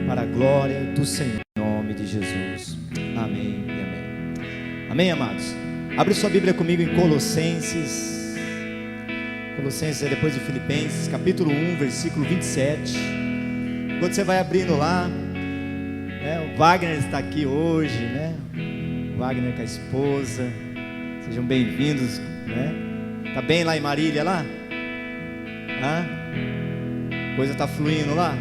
para a glória do Senhor, em nome de Jesus. Amém e amém. Amém, amados? Abre sua Bíblia comigo em Colossenses. Colossenses é depois de Filipenses, capítulo 1, versículo 27. Quando você vai abrindo lá, o Wagner está aqui hoje, o Wagner com a esposa. Sejam bem-vindos, Tá bem lá em Marília lá? Coisa está fluindo lá?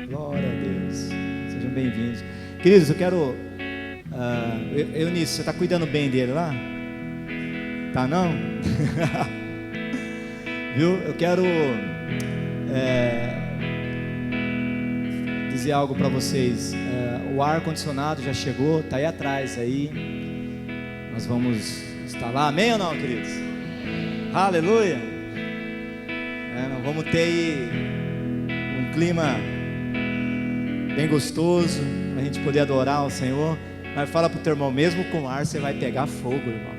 Glória a Deus. Sejam bem-vindos. Queridos, eu quero... Eunice, você está cuidando bem dele lá? Tá não? Viu? Eu quero dizer algo para vocês. O ar-condicionado já chegou, está aí atrás aí. Nós vamos instalar, amém ou não, queridos? Aleluia! Nós vamos ter aí um clima bem gostoso para a gente poder adorar o Senhor. Mas fala para o teu irmão, mesmo com ar você vai pegar fogo, irmão.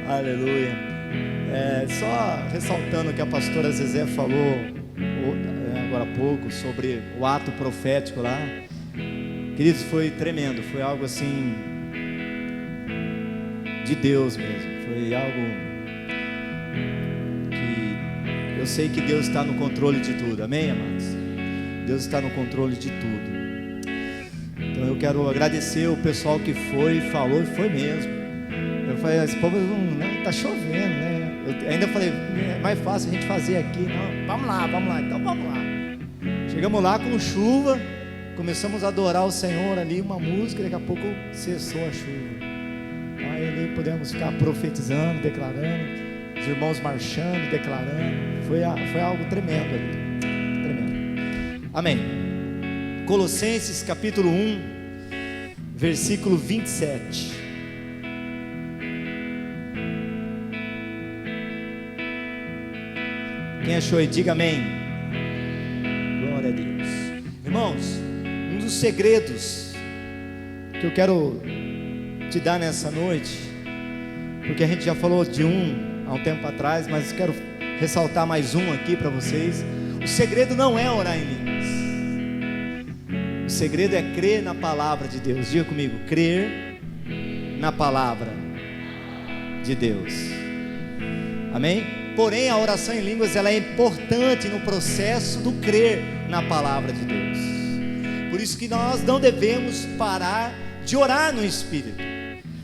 Aleluia. Só ressaltando o que a pastora Zezé falou agora há pouco sobre o ato profético lá. Queridos, foi tremendo, foi algo assim de Deus mesmo. Foi algo que eu sei que Deus está no controle de tudo, amém, amados? Deus está no controle de tudo. Então eu quero agradecer o pessoal que foi e falou, e foi mesmo. Eu falei, esse povo está chovendo, Eu ainda falei, é mais fácil a gente fazer aqui. Não, vamos lá, então vamos lá. Chegamos lá com chuva, começamos a adorar o Senhor ali, uma música, daqui a pouco cessou a chuva. Aí ali pudemos ficar profetizando, declarando, os irmãos marchando, declarando. Foi algo tremendo ali, tremendo. Amém. Colossenses capítulo 1, versículo 27. Quem achou aí, diga amém. Glória a Deus. Irmãos, um dos segredos que eu quero te dar nessa noite, porque a gente já falou de há um tempo atrás, mas quero ressaltar mais um aqui para vocês. O segredo não é orar em línguas. O segredo é crer na palavra de Deus. Diga comigo, crer na palavra de Deus. Amém? Porém, a oração em línguas ela é importante no processo do crer na palavra de Deus. Por isso que nós não devemos parar de orar no Espírito.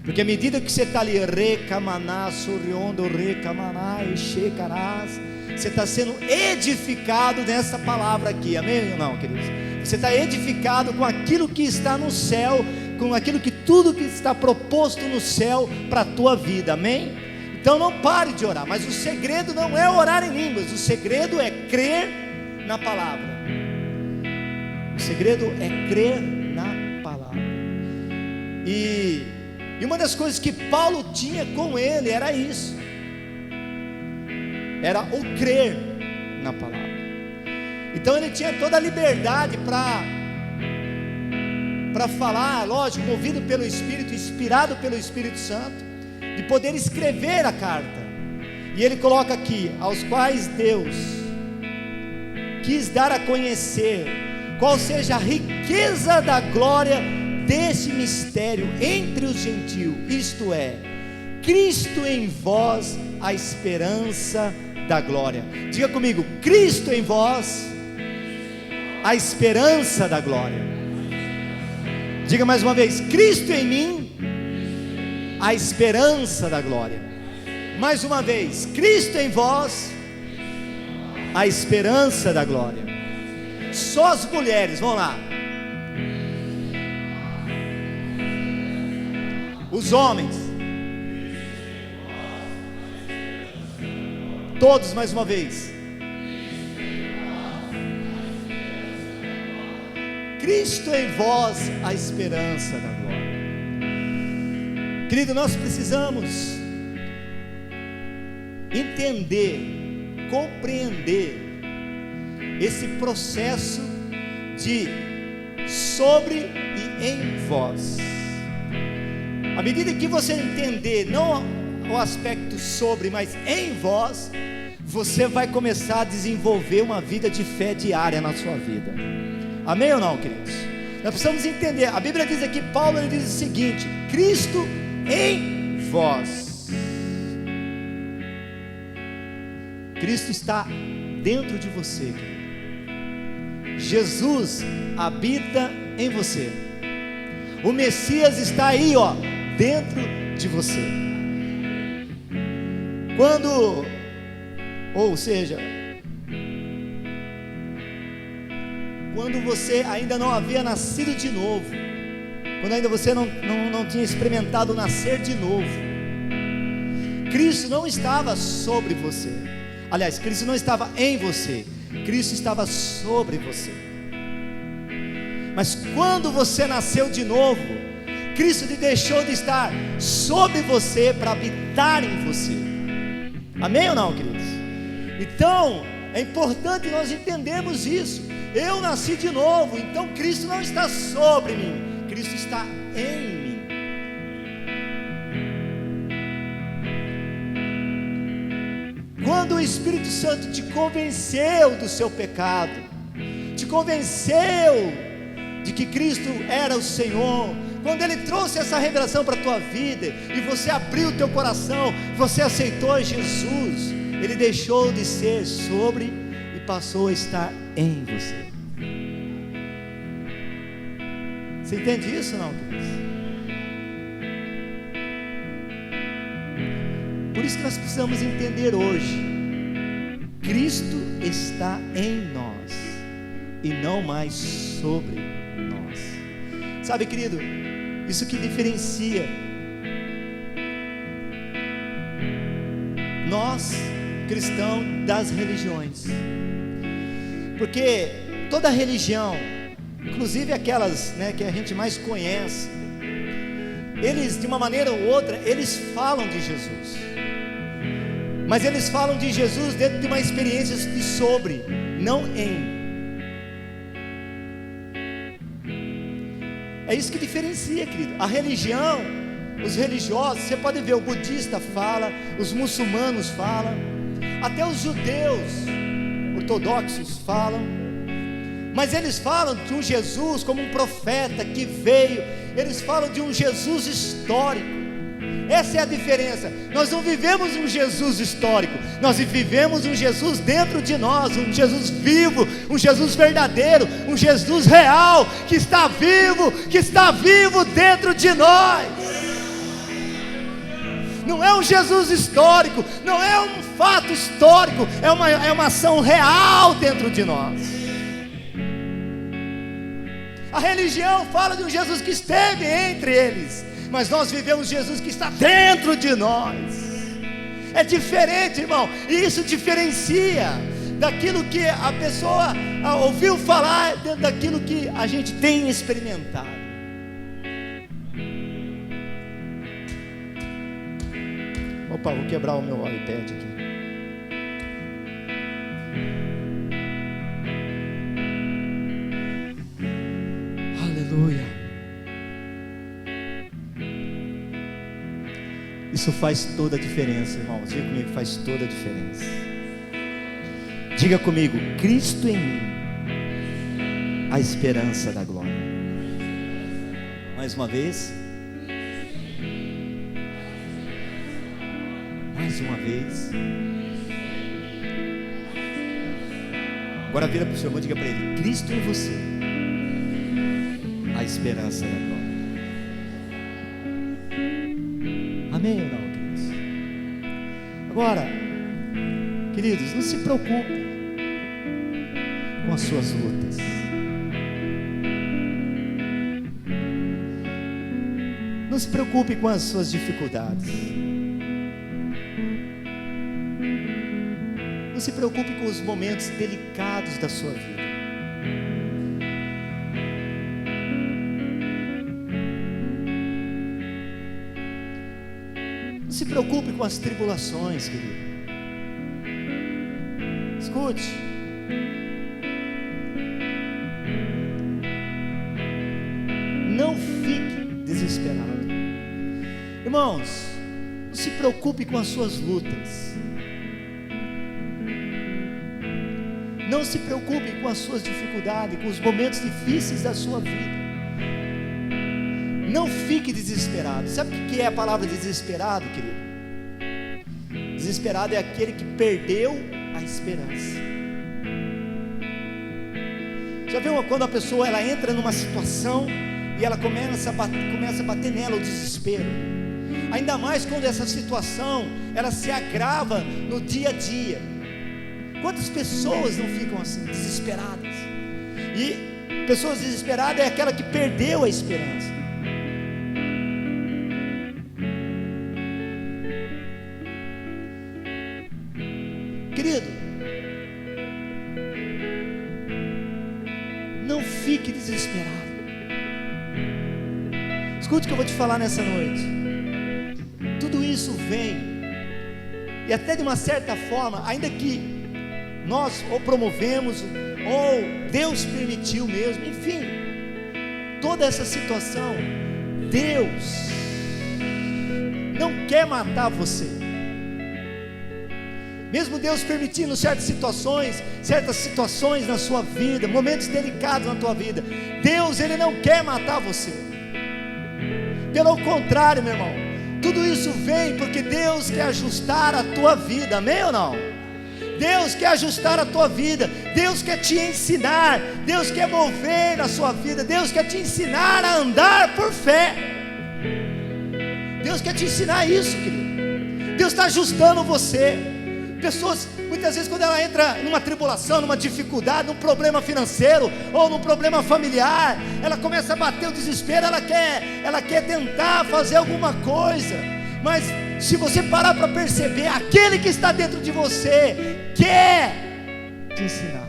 Porque à medida que você está ali, você está sendo edificado nessa palavra aqui, amém ou não, queridos? Você está edificado com aquilo que está no céu, com aquilo que tudo que está proposto no céu para a tua vida, amém? Então não pare de orar, mas o segredo não é orar em línguas, o segredo é crer na palavra. O segredo é crer na palavra. E uma das coisas que Paulo tinha com ele era isso, era o crer na palavra. Então ele tinha toda a liberdade para falar, lógico, movido pelo Espírito, inspirado pelo Espírito Santo, de poder escrever a carta. E ele coloca aqui, aos quais Deus quis dar a conhecer qual seja a riqueza da glória desse mistério entre os gentios, isto é, Cristo em vós, a esperança da glória. Diga comigo, Cristo em vós, a esperança da glória. Diga mais uma vez, Cristo em mim, a esperança da glória. Mais uma vez, Cristo em vós, a esperança da glória. Só as mulheres, vamos lá. Os homens, todos mais uma vez. Cristo em vós, a esperança da glória. Querido, nós precisamos entender, compreender esse processo de sobre e em vós. À medida que você entender não o aspecto sobre, mas em vós, você vai começar a desenvolver uma vida de fé diária na sua vida. Amém ou não, queridos? Nós precisamos entender, a Bíblia diz aqui, Paulo ele diz o seguinte: Cristo em vós. Cristo está dentro de você, querido. Jesus habita em você. O Messias está aí, ó, dentro de você. Quando você ainda não havia nascido de novo, quando ainda você não tinha experimentado nascer de novo, Cristo não estava sobre você. Aliás, Cristo não estava em você, Cristo estava sobre você. Mas quando você nasceu de novo, Cristo deixou de estar sobre você para habitar em você. Amém ou não, queridos? Então, é importante nós entendermos isso. Eu nasci de novo, então Cristo não está sobre mim, Cristo está em mim. Quando o Espírito Santo te convenceu do seu pecado, te convenceu de que Cristo era o Senhor, quando Ele trouxe essa revelação para a tua vida, e você abriu o teu coração, você aceitou Jesus, Ele deixou de ser sobre e passou a estar em você. Você entende isso ou não, queridos? Por isso que nós precisamos entender hoje: Cristo está em nós e não mais sobre nós. Sabe, querido, isso que diferencia nós cristãos das religiões, porque toda religião, inclusive aquelas, né, que a gente mais conhece, eles de uma maneira ou outra, eles falam de Jesus, mas eles falam de Jesus dentro de uma experiência de sobre, não em. É isso que diferencia, querido. A religião, os religiosos, você pode ver, o budista fala, os muçulmanos falam, até os judeus ortodoxos falam, mas eles falam de um Jesus como um profeta que veio, eles falam de um Jesus histórico. Essa é a diferença. Nós não vivemos um Jesus histórico, nós vivemos um Jesus dentro de nós, um Jesus vivo, um Jesus verdadeiro, um Jesus real, que está vivo dentro de nós. Não é um Jesus histórico, não é um fato histórico, é uma ação real dentro de nós. A religião fala de um Jesus que esteve entre eles, mas nós vivemos Jesus que está dentro de nós. É diferente, irmão, e isso diferencia daquilo que a pessoa ouviu falar, daquilo que a gente tem experimentado. Opa, vou quebrar o meu iPad aqui. Aleluia. Isso faz toda a diferença, irmãos. Diga comigo, faz toda a diferença. Diga comigo: Cristo em mim, a esperança da glória. Mais uma vez. Mais uma vez. Agora vira para o seu irmão e diga para ele: Cristo em você, a esperança da glória. Amém ou não, queridos? Agora, queridos, não se preocupe com as suas lutas. Não se preocupe com as suas dificuldades. Não se preocupe com os momentos delicados da sua vida. Não se preocupe com as tribulações, querido. Escute. Não fique desesperado. Irmãos, não se preocupe com as suas lutas. Não se preocupe com as suas dificuldades, com os momentos difíceis da sua vida. Não fique desesperado. Sabe o que é a palavra desesperado, querido? Desesperado é aquele que perdeu a esperança. Já viu quando a pessoa ela entra numa situação e ela começa a bater nela o desespero? Ainda mais quando essa situação ela se agrava no dia a dia. Quantas pessoas não ficam assim, desesperadas? E pessoas desesperadas é aquela que perdeu a esperança. Querido, não fique desesperado. Escute o que eu vou te falar nessa noite. Tudo isso vem, e até de uma certa forma, ainda que nós ou promovemos, ou Deus permitiu mesmo, enfim, toda essa situação, Deus não quer matar você. Mesmo Deus permitindo certas situações na sua vida, momentos delicados na tua vida, Deus, Ele não quer matar você. Pelo contrário, meu irmão, tudo isso vem porque Deus quer ajustar a tua vida, amém ou não? Deus quer ajustar a tua vida, Deus quer te ensinar, Deus quer mover a sua vida, Deus quer te ensinar a andar por fé. Deus quer te ensinar isso, querido. Deus está ajustando você. Pessoas, muitas vezes quando ela entra numa tribulação, numa dificuldade, num problema financeiro, ou num problema familiar, ela começa a bater o desespero, ela quer tentar fazer alguma coisa, mas se você parar para perceber, aquele que está dentro de você, quer te ensinar.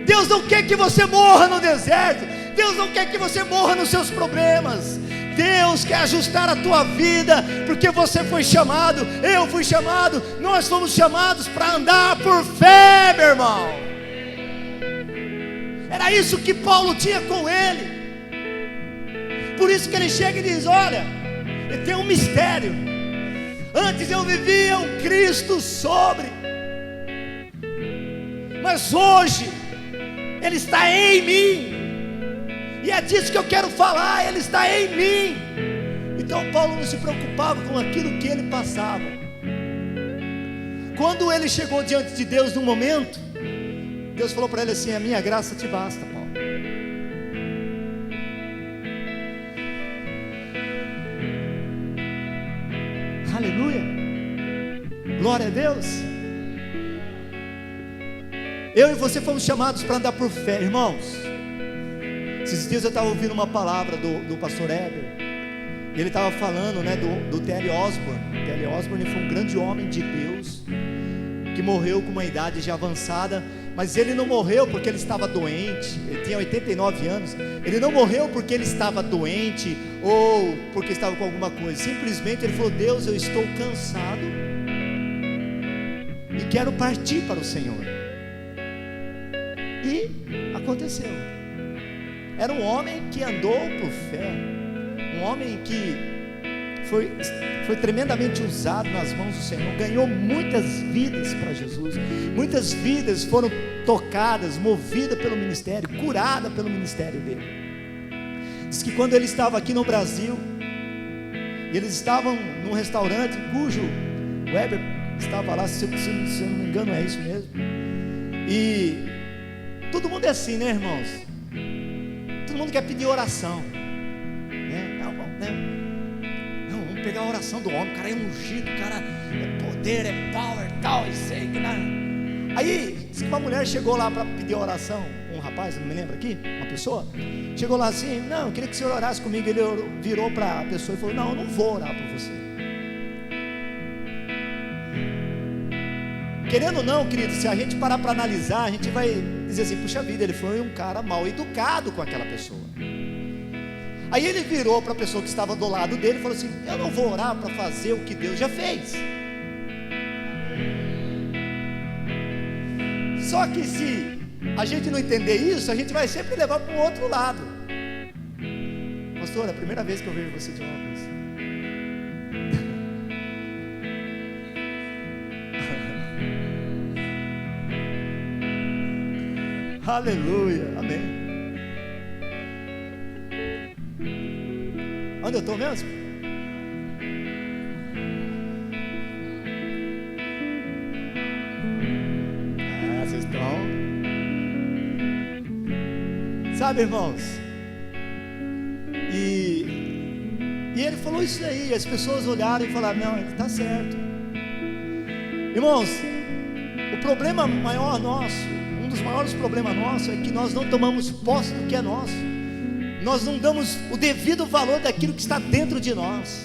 Deus não quer que você morra no deserto, Deus não quer que você morra nos seus problemas, Deus quer ajustar a tua vida, porque você foi chamado, eu fui chamado, nós fomos chamados para andar por fé, meu irmão. Era isso que Paulo tinha com ele. Por isso que ele chega e diz: olha, tem um mistério. Antes eu vivia um Cristo sobre, mas hoje Ele está em mim. E é disso que eu quero falar, Ele está em mim. Então Paulo não se preocupava com aquilo que ele passava. Quando ele chegou diante de Deus num momento, Deus falou para ele assim: a minha graça te basta, Paulo. Aleluia, glória a Deus. Eu e você fomos chamados para andar por fé, irmãos. Esses dias eu estava ouvindo uma palavra do pastor Heber, e ele estava falando, né, do T.L. Osborne. T.L. Osborne foi um grande homem de Deus, que morreu com uma idade já avançada, mas ele não morreu porque ele estava doente. Ele tinha 89 anos, ele não morreu porque ele estava doente, ou porque estava com alguma coisa, simplesmente ele falou: Deus, eu estou cansado, e quero partir para o Senhor. E aconteceu. Era um homem que andou por fé, um homem que foi tremendamente usado nas mãos do Senhor, ganhou muitas vidas para Jesus, muitas vidas foram tocadas, movidas pelo ministério, curadas pelo ministério dele. Diz que quando ele estava aqui no Brasil, eles estavam num restaurante cujo Weber estava lá, se eu não me engano é isso mesmo, e todo mundo é assim, né, irmãos? Todo mundo quer pedir oração, né? Não, vamos pegar a oração do homem, o cara é ungido, o cara é poder, é power, tal, e sei que não. Aí, diz que uma mulher chegou lá para pedir a oração, um rapaz, não me lembro aqui, uma pessoa, chegou lá assim: não, eu queria que o senhor orasse comigo. Ele virou para a pessoa e falou: não, eu não vou orar por você. Querendo ou não, querido, se a gente parar para analisar, a gente vai dizer assim: puxa vida, ele foi um cara mal educado com aquela pessoa. Aí ele virou para a pessoa que estava do lado dele e falou assim: eu não vou orar para fazer o que Deus já fez. Só que se a gente não entender isso, a gente vai sempre levar para o outro lado. Pastor, é a primeira vez que eu vejo você de óculos. Aleluia, amém. Onde eu estou mesmo? Vocês estão. Sabe, irmãos? E ele falou isso aí. As pessoas olharam e falaram: não, ele está certo. Irmãos, o problema maior nosso, um dos maiores problemas nossos, é que nós não tomamos posse do que é nosso. Nós não damos o devido valor daquilo que está dentro de nós.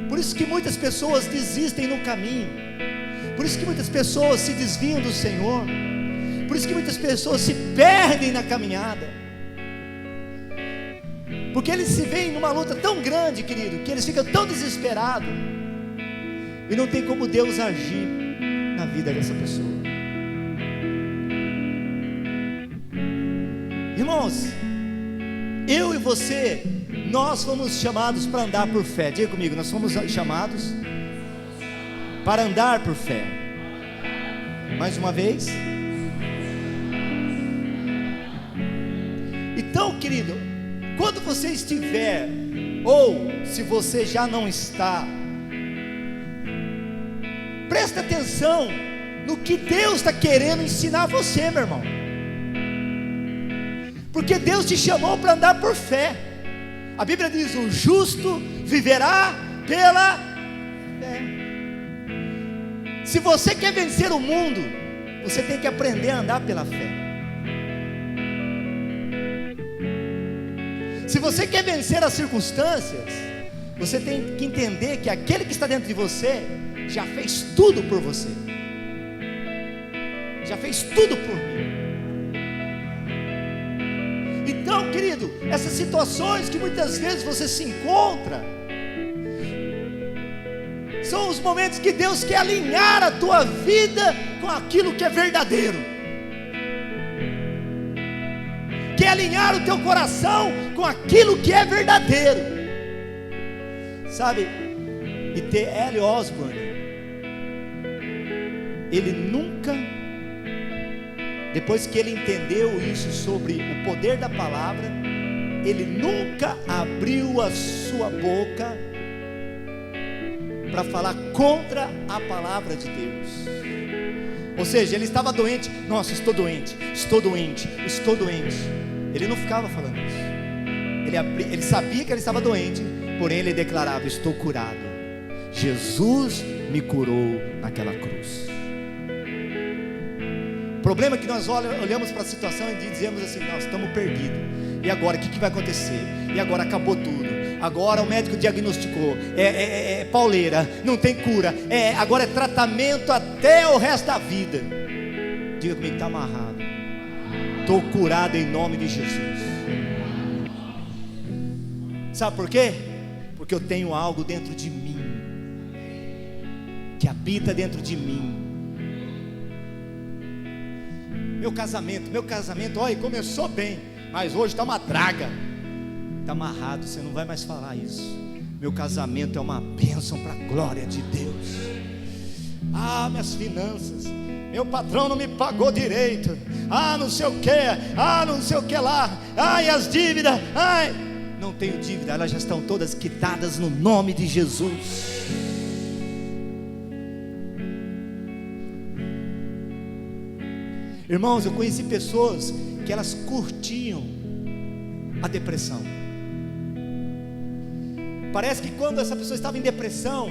Por isso que muitas pessoas desistem no caminho. Por isso que muitas pessoas se desviam do Senhor. Por isso que muitas pessoas se perdem na caminhada. Porque eles se veem numa luta tão grande, querido, que eles ficam tão desesperados. E não tem como Deus agir na vida dessa pessoa. Irmãos, eu e você, nós fomos chamados para andar por fé. Diga comigo, nós fomos chamados para andar por fé. Mais uma vez. Então, querido, quando você estiver, ou se você já não está, presta atenção no que Deus está querendo ensinar você, meu irmão. Porque Deus te chamou para andar por fé. A Bíblia diz: o justo viverá pela fé. Se você quer vencer o mundo, você tem que aprender a andar pela fé. Se você quer vencer as circunstâncias, você tem que entender que aquele que está dentro de você já fez tudo por você. Já fez tudo por mim. Então, querido, essas situações que muitas vezes você se encontra, são os momentos que Deus quer alinhar a tua vida com aquilo que é verdadeiro. Quer alinhar o teu coração com aquilo que é verdadeiro. Sabe, e T.L. Osborne, ele nunca, depois que ele entendeu isso sobre o poder da palavra, ele nunca abriu a sua boca para falar contra a palavra de Deus. Ou seja, ele estava doente. Nossa, estou doente, estou doente, estou doente. Ele não ficava falando isso. Ele sabia que ele estava doente, porém ele declarava: estou curado. Jesus me curou naquela cruz. O problema é que nós olhamos para a situação e dizemos assim: nós estamos perdidos. E agora, o que vai acontecer? E agora acabou tudo. Agora o médico diagnosticou, é pauleira, não tem cura, agora é tratamento até o resto da vida. Diga comigo, está amarrado. Estou curado em nome de Jesus. Sabe por quê? Porque eu tenho algo dentro de mim, que habita dentro de mim. Meu casamento, olha, começou bem, mas hoje está uma draga. Está amarrado, você não vai mais falar isso. Meu casamento é uma bênção para a glória de Deus. Ah, minhas finanças, meu patrão não me pagou direito. Ah, não sei o que, não sei o que lá. Ai, as dívidas, ai. Não tenho dívida, elas já estão todas quitadas no nome de Jesus. Irmãos, eu conheci pessoas que elas curtiam a depressão. Parece que quando essa pessoa estava em depressão,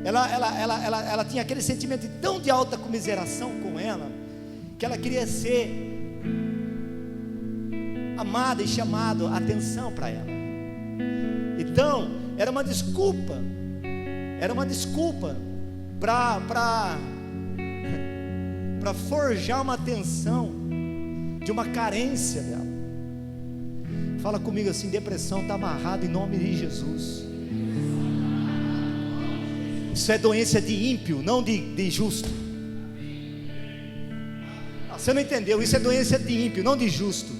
ela tinha aquele sentimento tão de alta comiseração com ela, que ela queria ser amada e chamado a atenção para ela. Então, era uma desculpa para forjar uma atenção de uma carência dela. Fala comigo assim: depressão está amarrado em nome de Jesus. Isso é doença de ímpio, não de justo. Você não entendeu? Isso é doença de ímpio, não de justo.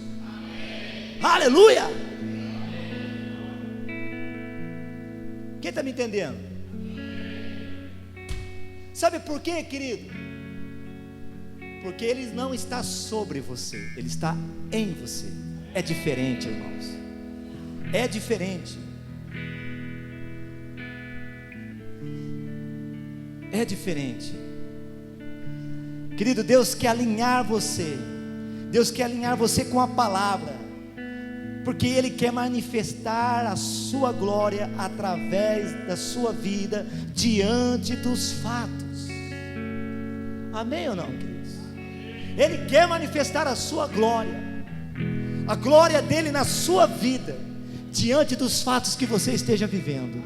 Aleluia! Quem está me entendendo? Sabe por quê, querido? Porque Ele não está sobre você, Ele está em você. É diferente, irmãos. É diferente. É diferente. Querido, Deus quer alinhar você. Deus quer alinhar você com a palavra. Porque Ele quer manifestar a sua glória através da sua vida, diante dos fatos. Amém ou não, queridos? Ele quer manifestar a sua glória, a glória dele na sua vida, diante dos fatos que você esteja vivendo.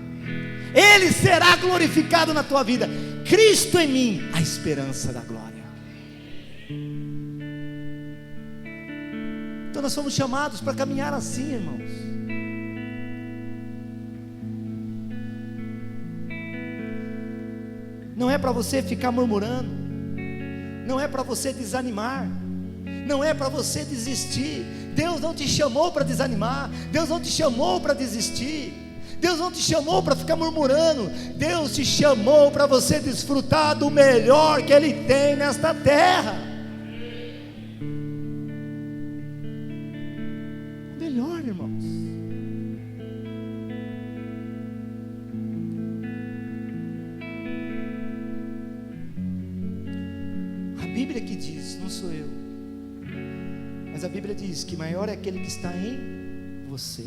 Ele será glorificado na tua vida. Cristo em mim, a esperança da glória. Então nós somos chamados para caminhar assim, irmãos. Não é para você ficar murmurando, não é para você desanimar, não é para você desistir. Deus não te chamou para desanimar, Deus não te chamou para desistir, Deus não te chamou para ficar murmurando. Deus te chamou para você desfrutar do melhor que Ele tem nesta terra. Melhor, irmãos. A Bíblia que diz, não sou eu, mas a Bíblia diz que maior é aquele que está em você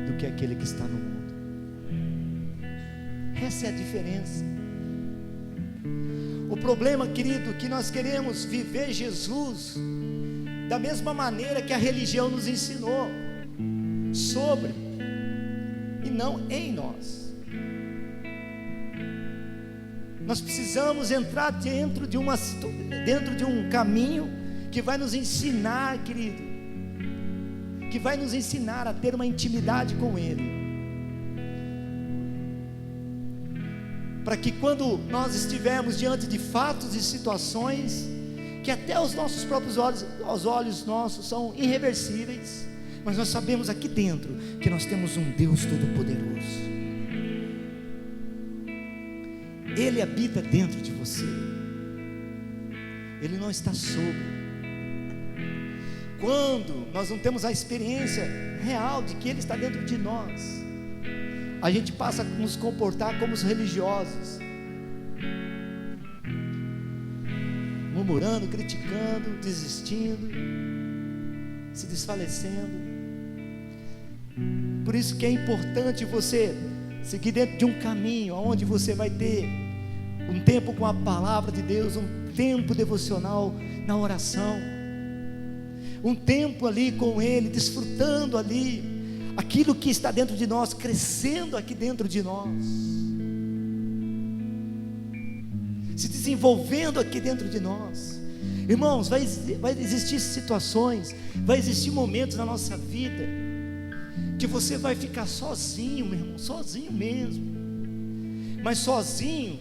do que aquele que está no mundo. Essa é a diferença. O problema, querido, que nós queremos viver Jesus da mesma maneira que a religião nos ensinou, sobre e não em nós. Nós precisamos entrar dentro de um caminho que vai nos ensinar, querido, que vai nos ensinar a ter uma intimidade com Ele, para que quando nós estivermos diante de fatos e situações que até os nossos próprios olhos, aos olhos nossos, são irreversíveis, mas nós sabemos aqui dentro que nós temos um Deus Todo-Poderoso. Ele habita dentro de você, Ele não está sobre. Quando nós não temos a experiência real de que Ele está dentro de nós, a gente passa a nos comportar como os religiosos, murmurando, criticando, desistindo, se desfalecendo. Por isso que é importante você seguir dentro de um caminho onde você vai ter um tempo com a palavra de Deus, um tempo devocional na oração, um tempo ali com Ele, desfrutando ali aquilo que está dentro de nós, crescendo aqui dentro de nós, se desenvolvendo aqui dentro de nós. Irmãos, vai existir situações, vai existir momentos na nossa vida que você vai ficar sozinho, meu irmão, sozinho mesmo, mas sozinho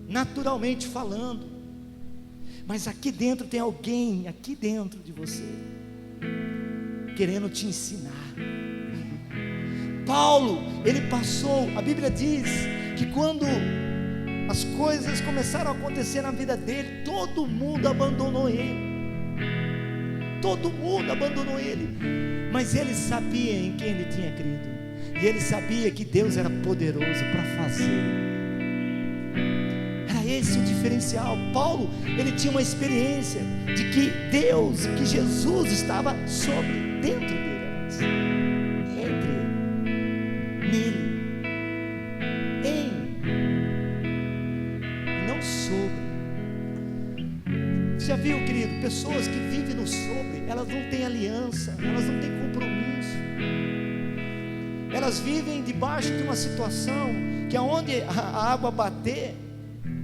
naturalmente falando, mas aqui dentro tem alguém, aqui dentro de você, querendo te ensinar. Paulo, ele passou, a Bíblia diz que quando as coisas começaram a acontecer na vida dele, todo mundo abandonou ele, mas ele sabia em quem ele tinha crido, e ele sabia que Deus era poderoso para fazer. Era esse o diferencial. Paulo, ele tinha uma experiência de que Deus, que Jesus estava sobre, dentro dele, entre ele, nele, em, não sobre. Já viu, querido, pessoas que vivem no sobre, elas não têm aliança, elas não têm compromisso, elas vivem debaixo de uma situação que aonde a água bater,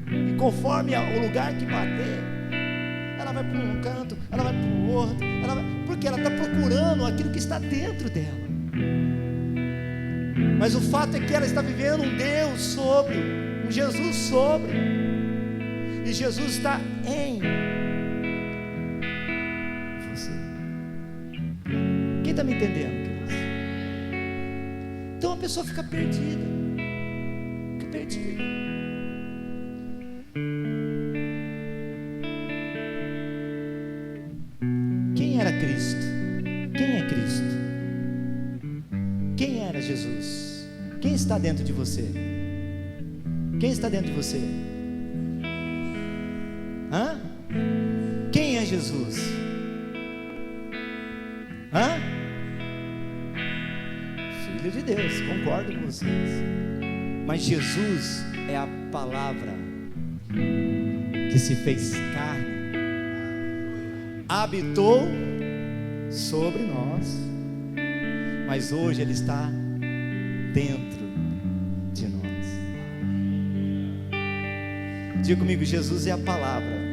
e conforme o lugar que bater, ela vai para um canto, ela vai para o outro, porque ela está procurando aquilo que está dentro dela. Mas o fato é que ela está vivendo um Deus sobre, um Jesus sobre, e Jesus está em você. Quem está me entendendo, queridos? Então a pessoa fica perdida. Jesus? Quem está dentro de você? Quem está dentro de você? Hã? Quem é Jesus? Hã? Filho de Deus, concordo com vocês. Mas Jesus é a palavra que se fez carne, habitou sobre nós, mas hoje Ele está dentro de nós. Diga comigo, Jesus é a palavra.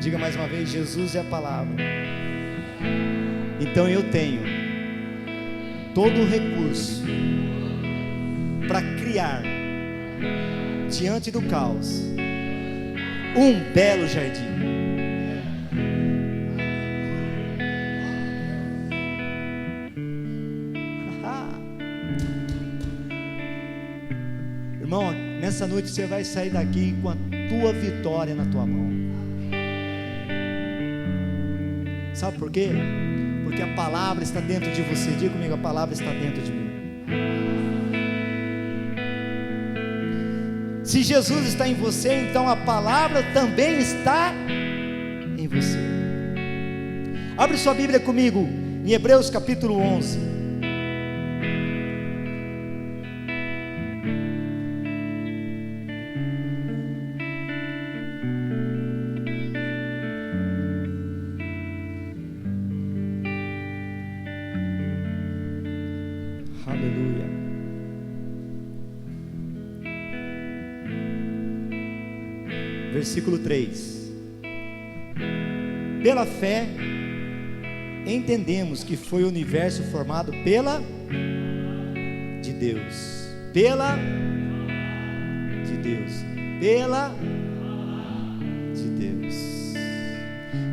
Diga mais uma vez, Jesus é a palavra. Então eu tenho todo o recurso para criar diante do caos um belo jardim. Irmão, nessa noite você vai sair daqui com a tua vitória na tua mão. Sabe por quê? Porque a palavra está dentro de você. Diga comigo, a palavra está dentro de mim. Se Jesus está em você, então a palavra também está em você. Abre sua Bíblia comigo em Hebreus capítulo 11. Aleluia. Versículo 3. Pela fé entendemos que foi o universo formado pela de Deus, pela de Deus, pela de Deus,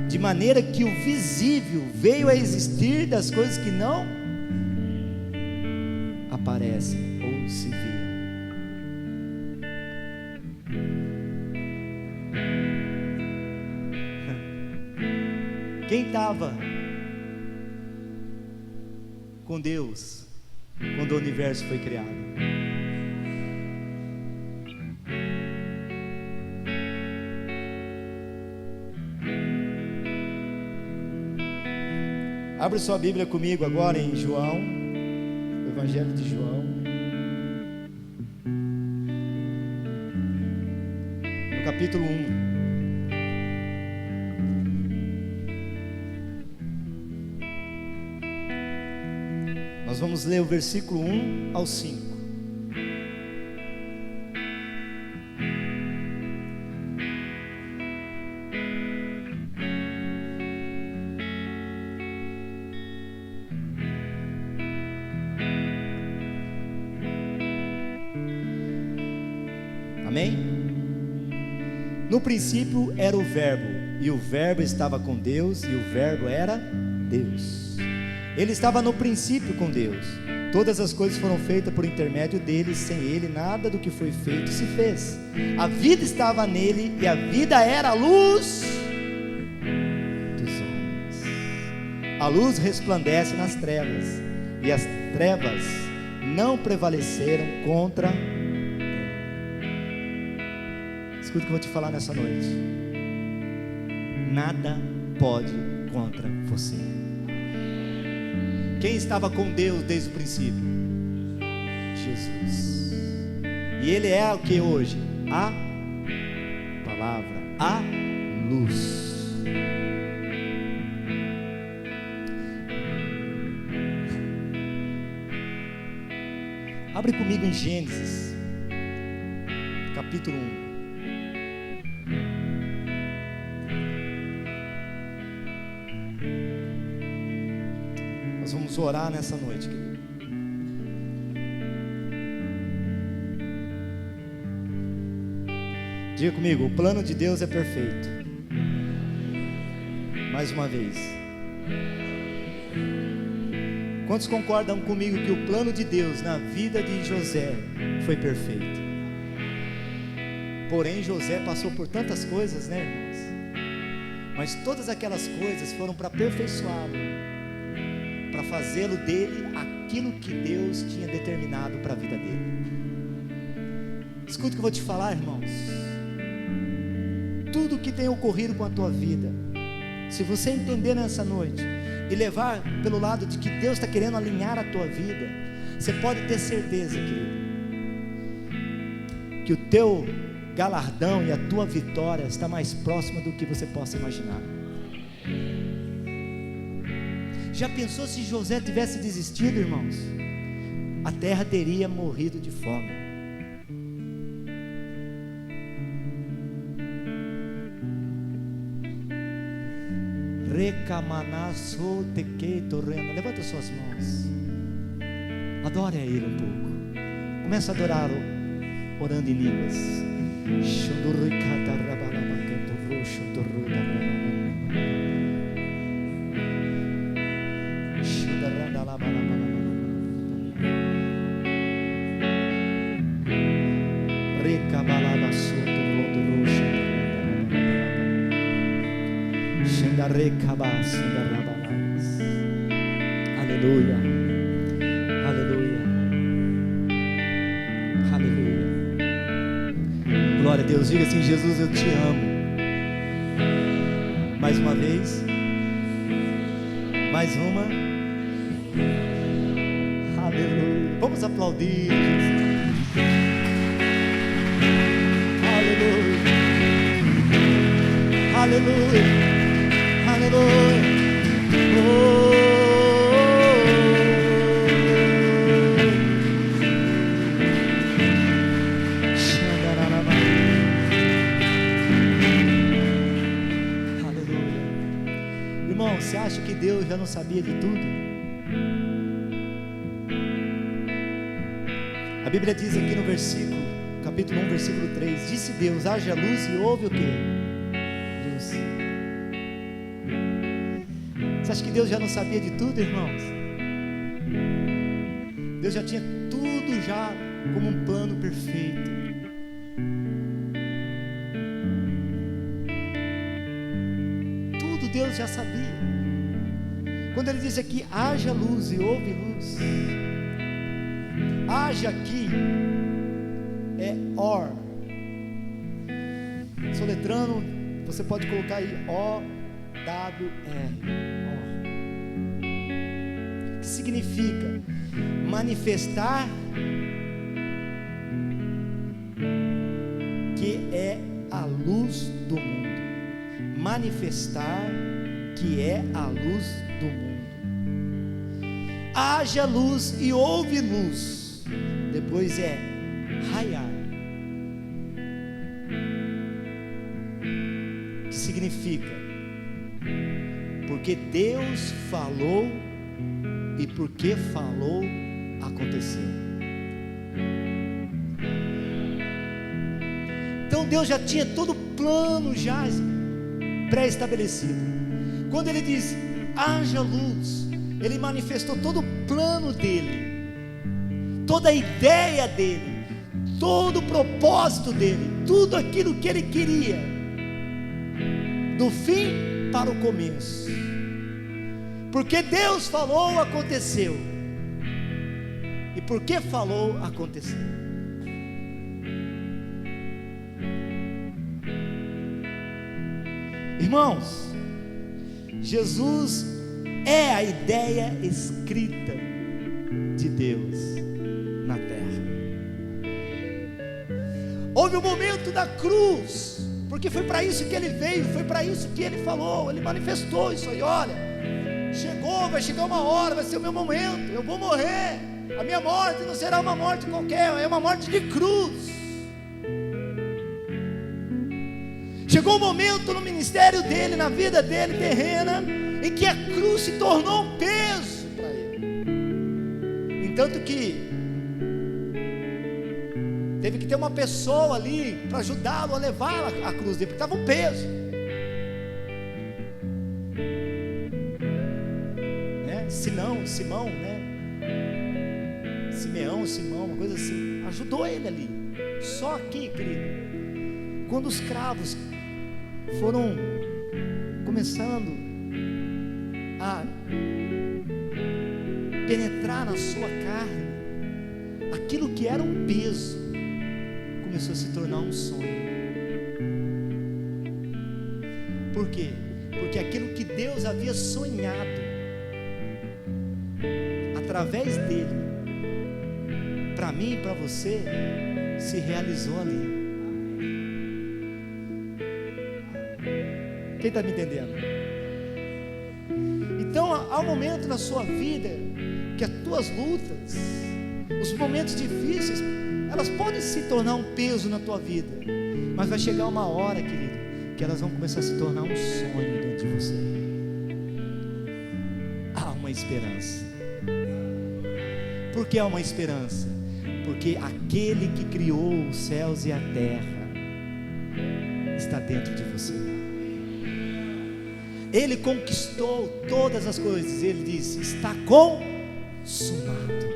de maneira que o visível veio a existir das coisas que não aparecem ou se viram. Quem estava com Deus quando o universo foi criado? Abre sua Bíblia comigo agora em João, o Evangelho de João, no capítulo 1. Nós vamos ler o versículo 1 ao 5. Amém? No princípio era o Verbo, e o Verbo estava com Deus, e o Verbo era Deus. Ele estava no princípio com Deus. Todas as coisas foram feitas por intermédio dele, sem ele nada do que foi feito se fez. A vida estava nele, e a vida era a luz dos homens. A luz resplandece nas trevas, e as trevas não prevaleceram contra ela. Escuta o que eu vou te falar nessa noite. Nada pode contra você. Quem estava com Deus desde o princípio? Jesus. E Ele é o que hoje? A palavra, a luz. Abre comigo em Gênesis, capítulo 1. Nós vamos orar nessa noite, querido. Diga comigo, o plano de Deus é perfeito. Mais uma vez. Quantos concordam comigo que o plano de Deus na vida de José foi perfeito? Porém, José passou por tantas coisas, né, irmãos? Mas todas aquelas coisas foram para aperfeiçoá-lo, para fazê-lo dele a aquilo que Deus tinha determinado para a vida dele. Escuta o que eu vou te falar, irmãos. Tudo que tem ocorrido com a tua vida, se você entender nessa noite e levar pelo lado de que Deus está querendo alinhar a tua vida, você pode ter certeza, querido, que o teu galardão e a tua vitória está mais próxima do que você possa imaginar. Já pensou se José tivesse desistido, irmãos? A terra teria morrido de fome. Levanta suas mãos, adore a Ele um pouco. Começa a adorar orando em línguas. Aleluia, aleluia, aleluia. Glória a Deus. Diga assim: Jesus, eu te amo. Mais uma vez, mais uma. Aleluia. Vamos aplaudir. Aleluia, aleluia, aleluia. Oh. Você acha que Deus já não sabia de tudo? A Bíblia diz aqui no versículo, capítulo 1, versículo 3: disse Deus, haja luz, e houve o quê? Luz. Você acha que Deus já não sabia de tudo, irmãos? Deus já tinha tudo já como um plano perfeito. Tudo Deus já sabia. Quando ele diz aqui, haja luz e houve luz, haja aqui é or, soletrando, você pode colocar aí O-W-R, que significa manifestar, que é a luz do mundo, manifestar, que é a luz do mundo. Haja luz e houve luz. Depois é raiar, que significa porque Deus falou, e porque falou, aconteceu. Então Deus já tinha todo o plano já pré-estabelecido. Quando ele diz haja luz, ele manifestou todo o plano dele, toda a ideia dele, todo o propósito dele, tudo aquilo que ele queria, do fim para o começo. Porque Deus falou, aconteceu. E porque falou, aconteceu. Irmãos, Jesus é a ideia escrita de Deus na terra. Houve um momento da cruz, porque foi para isso que ele veio, foi para isso que ele falou, ele manifestou isso aí. Olha, chegou, vai chegar uma hora, vai ser o meu momento, eu vou morrer. A minha morte não será uma morte qualquer, é uma morte de cruz. Chegou um momento no ministério dele, na vida dele terrena, em que a cruz se tornou um peso para ele. Entanto que teve que ter uma pessoa ali para ajudá-lo a levar a cruz dele, porque estava um peso, né? Simão, né? Simão, uma coisa assim, ajudou ele ali. Só aqui, querido, quando os cravos foram começando a penetrar na sua carne, aquilo que era um peso começou a se tornar um sonho. Por quê? Porque aquilo que Deus havia sonhado através dele, para mim e para você, se realizou ali. Quem está me entendendo? Então há um momento na sua vida que as tuas lutas, os momentos difíceis, elas podem se tornar um peso na tua vida, mas vai chegar uma hora, querido, que elas vão começar a se tornar um sonho dentro de você. Há uma esperança. Por que há uma esperança? Porque aquele que criou os céus e a terra está dentro de você. Ele conquistou todas as coisas. Ele disse: está consumado.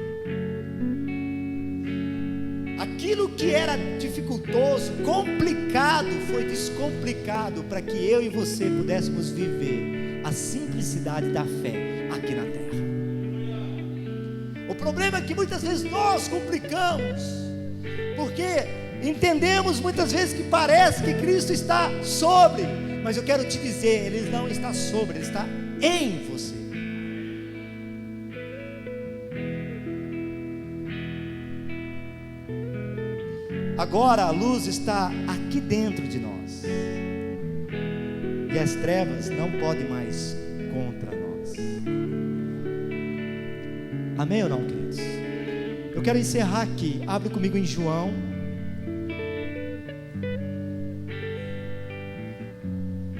Aquilo que era dificultoso, complicado, foi descomplicado para que eu e você pudéssemos viver a simplicidade da fé aqui na terra. O problema é que muitas vezes nós complicamos, porque entendemos muitas vezes que parece que Cristo está sobre, mas eu quero te dizer, Ele não está sobre, Ele está em você. Agora a luz está aqui dentro de nós, e as trevas não podem mais contra nós. Amém ou não, queridos? Eu quero encerrar aqui. Abre comigo em João,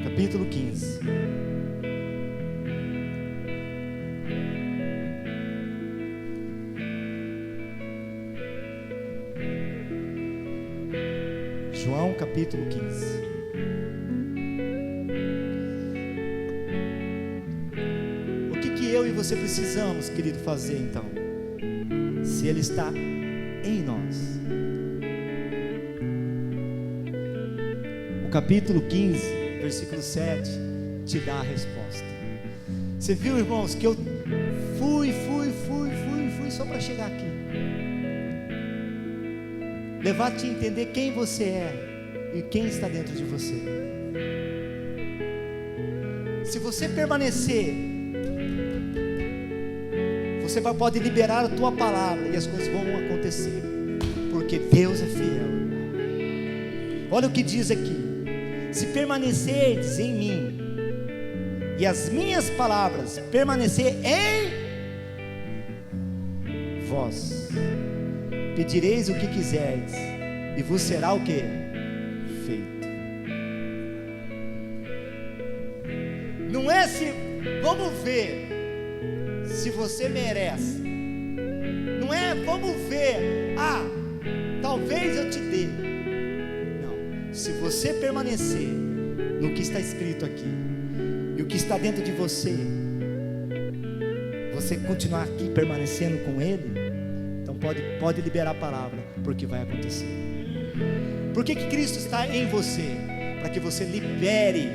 capítulo 15. João capítulo 15. O que eu e você precisamos, querido, fazer então? Se Ele está em nós. O capítulo 15, versículo 7, te dá a resposta. Você viu, irmãos, que eu fui só para chegar aqui. Levar-te a entender quem você é e quem está dentro de você. Se você permanecer, você pode liberar a tua palavra e as coisas vão acontecer, porque Deus é fiel. Olha o que diz aqui: se permanecerdes em mim e as minhas palavras permanecer em vós, pedireis o que quiserdes e vos será o que? Feito. Não é se, vamos ver se você merece. Não é vamos ver, talvez eu te dê. Não, se você permanecer no que está escrito aqui e o que está dentro de você, você continuar aqui permanecendo com Ele, então pode liberar a palavra, porque vai acontecer. Por que Cristo está em você? Para que você libere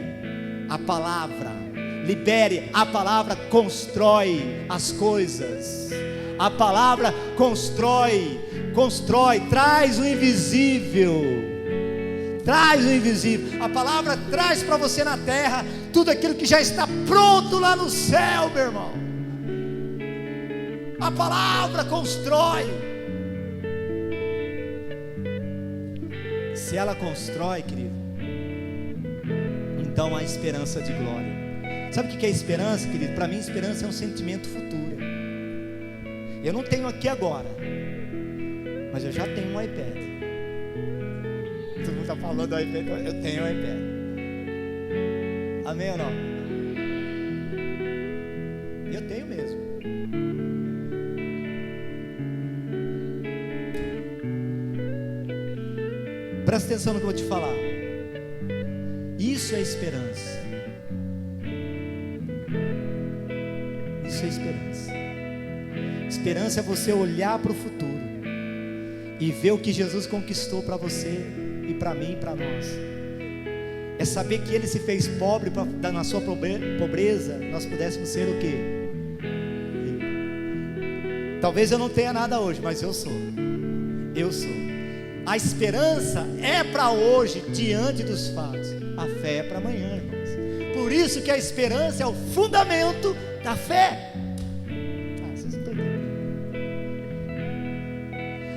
a palavra. Libere a palavra, constrói as coisas. A palavra constrói, traz o invisível. Traz o invisível. A palavra traz para você na terra tudo aquilo que já está pronto lá no céu, meu irmão. A palavra constrói. Se ela constrói, querido, então há esperança de glória. Sabe o que é esperança, querido? Para mim, esperança é um sentimento futuro. Eu não tenho aqui agora, mas eu já tenho um iPad. Todo mundo está falando do iPad, eu tenho um iPad. Amém ou não? Eu tenho mesmo. Presta atenção no que eu vou te falar. Isso é esperança. Isso é esperança. Esperança é você olhar para o futuro e ver o que Jesus conquistou para você e para mim e para nós. É saber que Ele se fez pobre para na sua pobreza nós pudéssemos ser o quê? Talvez eu não tenha nada hoje, mas eu sou. Eu sou. A esperança é para hoje, diante dos fatos. A fé é para amanhã, irmãos. Por isso que a esperança é o fundamento da fé. Vocês não estão entendendo.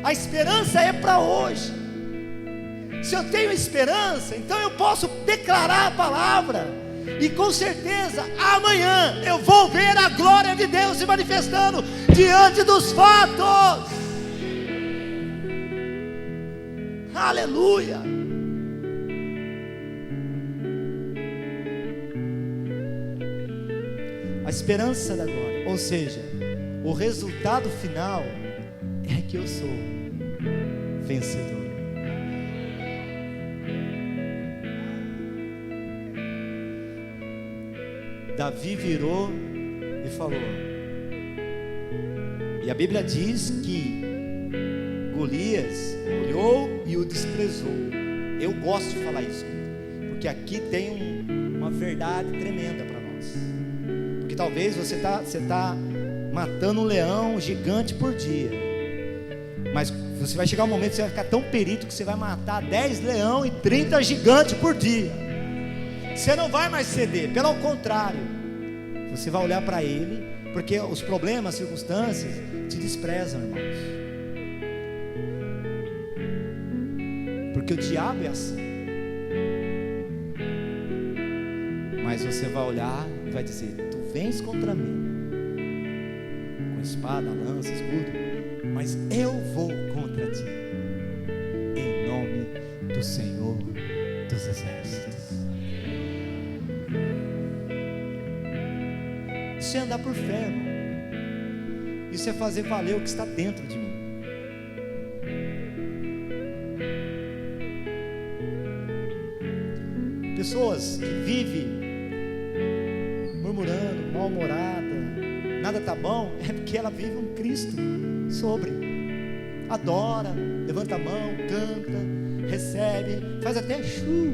A esperança é para hoje. Se eu tenho esperança, então eu posso declarar a palavra, e com certeza amanhã eu vou ver a glória de Deus se manifestando diante dos fatos. Aleluia. A esperança da glória, ou seja, o resultado final é que eu sou vencedor. Davi virou e falou, e a Bíblia diz que Golias olhou e o desprezou. Eu gosto de falar isso, porque aqui tem uma verdade tremenda para nós. Porque talvez você está matando um leão gigante por dia, mas você vai chegar um momento que você vai ficar tão perito que você vai matar 10 leão e 30 gigantes por dia. Você não vai mais ceder, pelo contrário, você vai olhar para ele, porque os problemas, as circunstâncias te desprezam, irmãos. Porque o diabo é assim. Mas você vai olhar e vai dizer: tu vens contra mim com espada, lança, escudo, mas eu vou contra ti, em nome do Senhor dos Exércitos. Isso é andar por fé, irmão. Isso é fazer valer o que está dentro de mim. Pessoas que vivem murmurando, mal-humorada, nada está bom, é porque ela vive um Cristo sobre. Adora, levanta a mão, canta, recebe, faz até chu.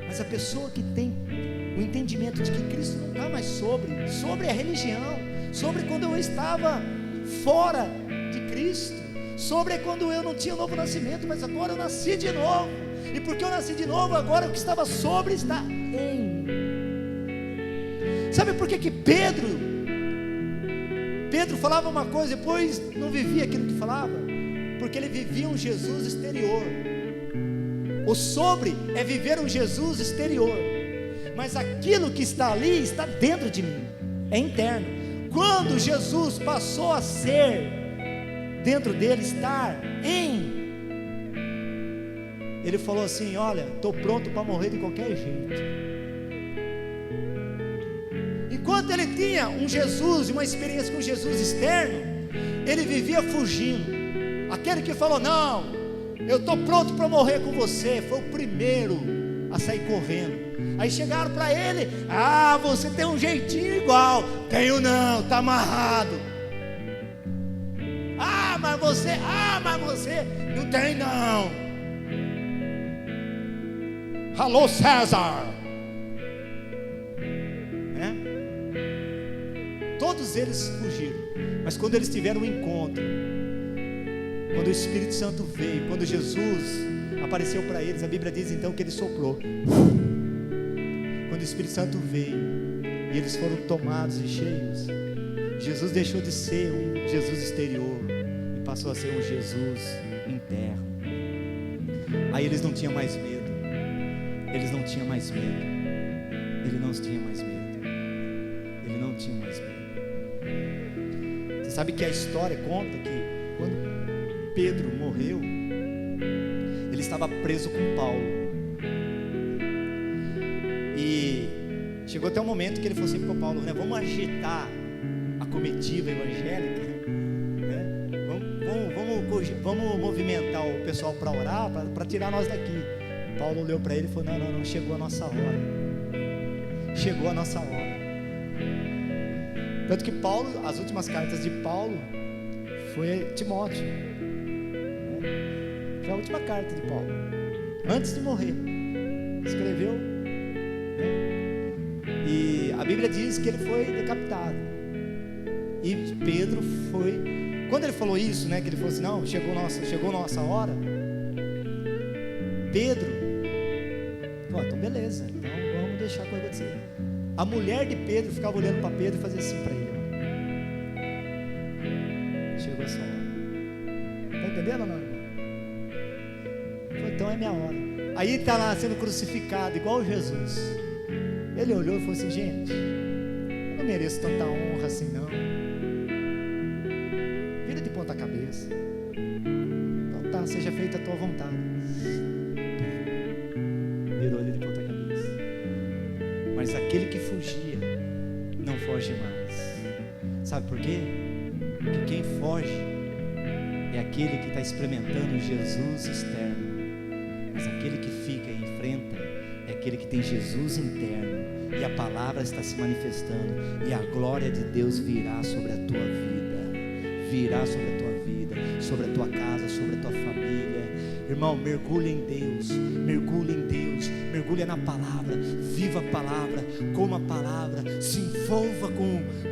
Mas a pessoa que tem o entendimento de que Cristo não está mais sobre a religião, sobre quando eu estava fora de Cristo, sobre quando eu não tinha novo nascimento, mas agora eu nasci de novo, e porque eu nasci de novo, agora o que estava sobre está em mim. Sabe por que Pedro falava uma coisa, depois não vivia aquilo que falava? Porque ele vivia um Jesus exterior. O sobre é viver um Jesus exterior, mas aquilo que está ali está dentro de mim, é interno. Quando Jesus passou a ser dentro dele, estar em, ele falou assim: olha, estou pronto para morrer de qualquer jeito. Enquanto ele tinha um Jesus e uma experiência com Jesus externo, ele vivia fugindo. Aquele que falou: não, eu estou pronto para morrer com você, foi o primeiro a sair correndo. Aí chegaram para ele: ah, você tem um jeitinho igual. Tenho não, está amarrado. Mas você não tem não. Alô, César. Todos eles fugiram, mas quando eles tiveram um encontro, quando o Espírito Santo veio, quando Jesus apareceu para eles, a Bíblia diz então que ele soprou. Quando o Espírito Santo veio e eles foram tomados e cheios, Jesus deixou de ser um Jesus exterior e passou a ser um Jesus interno. Aí eles não tinham mais medo. Eles não tinham mais medo. Ele não tinha mais medo. Ele não tinha mais medo. Você sabe que a história conta que quando Pedro morreu, ele estava preso com Paulo. E chegou até um momento que ele falou assim para Paulo: né, vamos agitar a comitiva evangélica, né? Vamos movimentar o pessoal para orar, para tirar nós daqui. Paulo olhou para ele e falou: não, chegou a nossa hora. Chegou a nossa hora. Tanto que Paulo, as últimas cartas de Paulo foi Timóteo, né? Foi a última carta de Paulo, antes de morrer, escreveu, né? E a Bíblia diz que ele foi decapitado. E Pedro foi, quando ele falou isso, né, que ele falou assim, não, chegou nossa hora. Pedro, então beleza, então vamos deixar a coisa acontecer. A mulher de Pedro ficava olhando para Pedro e fazia assim para ele, chegou essa hora. Está entendendo ou não, irmão? Então é minha hora. Aí ele está lá sendo crucificado, igual Jesus. Ele olhou e falou assim, gente, eu não mereço tanta honra assim não. Vira de ponta cabeça. Então tá, seja feita a tua vontade. Virou ele de ponta cabeça. Mas aquele que fugia não foge mais. Sabe por quê? Porque quem foge é aquele que está experimentando Jesus externo. Mas aquele que fica e enfrenta é aquele que tem Jesus interno. E a palavra está se manifestando. E a glória de Deus virá sobre a tua vida. Virá sobre a tua vida, sobre a tua casa, sobre a tua família. Irmão, mergulhe em Deus. Mergulhe em Deus. Mergulhe na palavra. Viva a palavra. Coma a palavra. Se envolva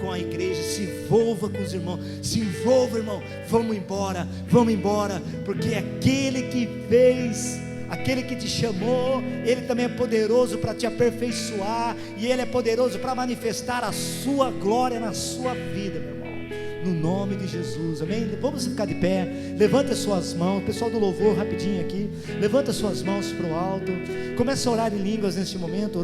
com a igreja. Se envolva com os irmãos. Se envolva, irmão. Vamos embora. Vamos embora. Porque aquele que fez, aquele que te chamou, Ele também é poderoso para te aperfeiçoar, e Ele é poderoso para manifestar a sua glória na sua vida, meu irmão, no nome de Jesus, amém? Vamos ficar de pé, levanta as suas mãos, pessoal do louvor, rapidinho aqui, levanta as suas mãos para o alto, começa a orar em línguas neste momento,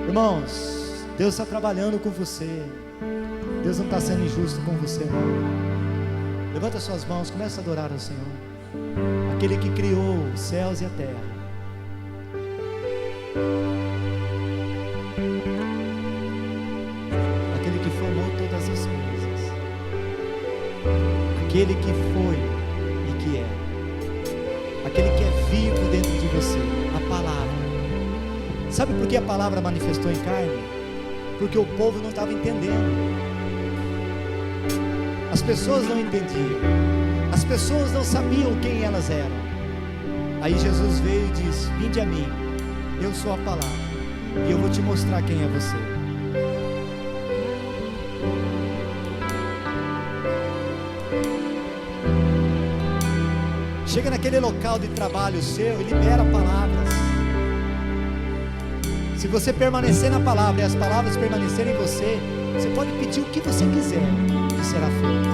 irmãos, Deus está trabalhando com você. Deus não está sendo injusto com você, não. Levanta suas mãos, começa a adorar ao Senhor, aquele que criou os céus e a terra, aquele que formou todas as coisas, aquele que foi e que é, aquele que é vivo dentro de você, a palavra. Sabe por que a palavra manifestou em carne? Porque o povo não estava entendendo. As pessoas não entendiam. As pessoas não sabiam quem elas eram. Aí Jesus veio e disse: vinde a mim, eu sou a palavra, e eu vou te mostrar quem é você. Chega naquele local de trabalho seu e libera palavras. Se você permanecer na palavra e as palavras permanecerem em você, você pode pedir o que você quiser e será feito.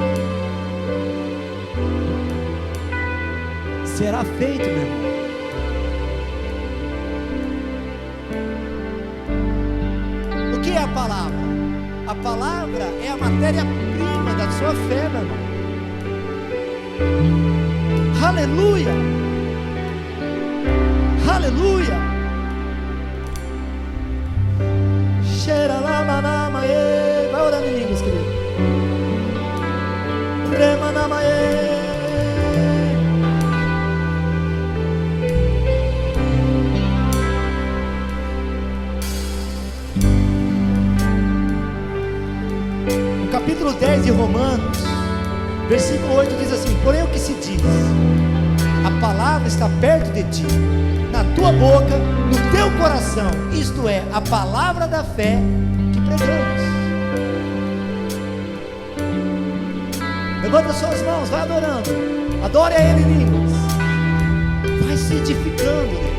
Será feito, meu irmão. O que é a palavra? A palavra é a matéria-prima da sua fé, meu irmão. Aleluia! Aleluia! Vai orando em línguas, querido. No capítulo 10 de Romanos, versículo 8 diz assim: porém o que se diz, a palavra está perto de ti, na tua boca, no teu coração, isto é, a palavra da fé que pregamos. Levanta suas mãos, vai adorando, adore a Ele em línguas, vai se edificando nele.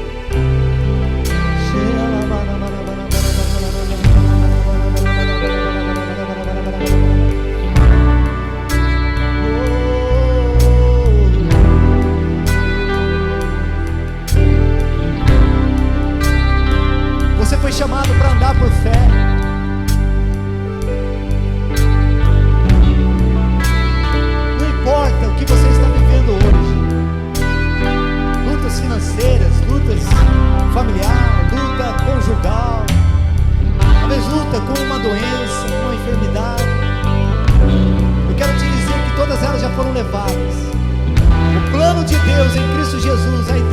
Você foi chamado para andar por fé. Não importa o que você está vivendo hoje, lutas financeiras, lutas nosso Jesus, a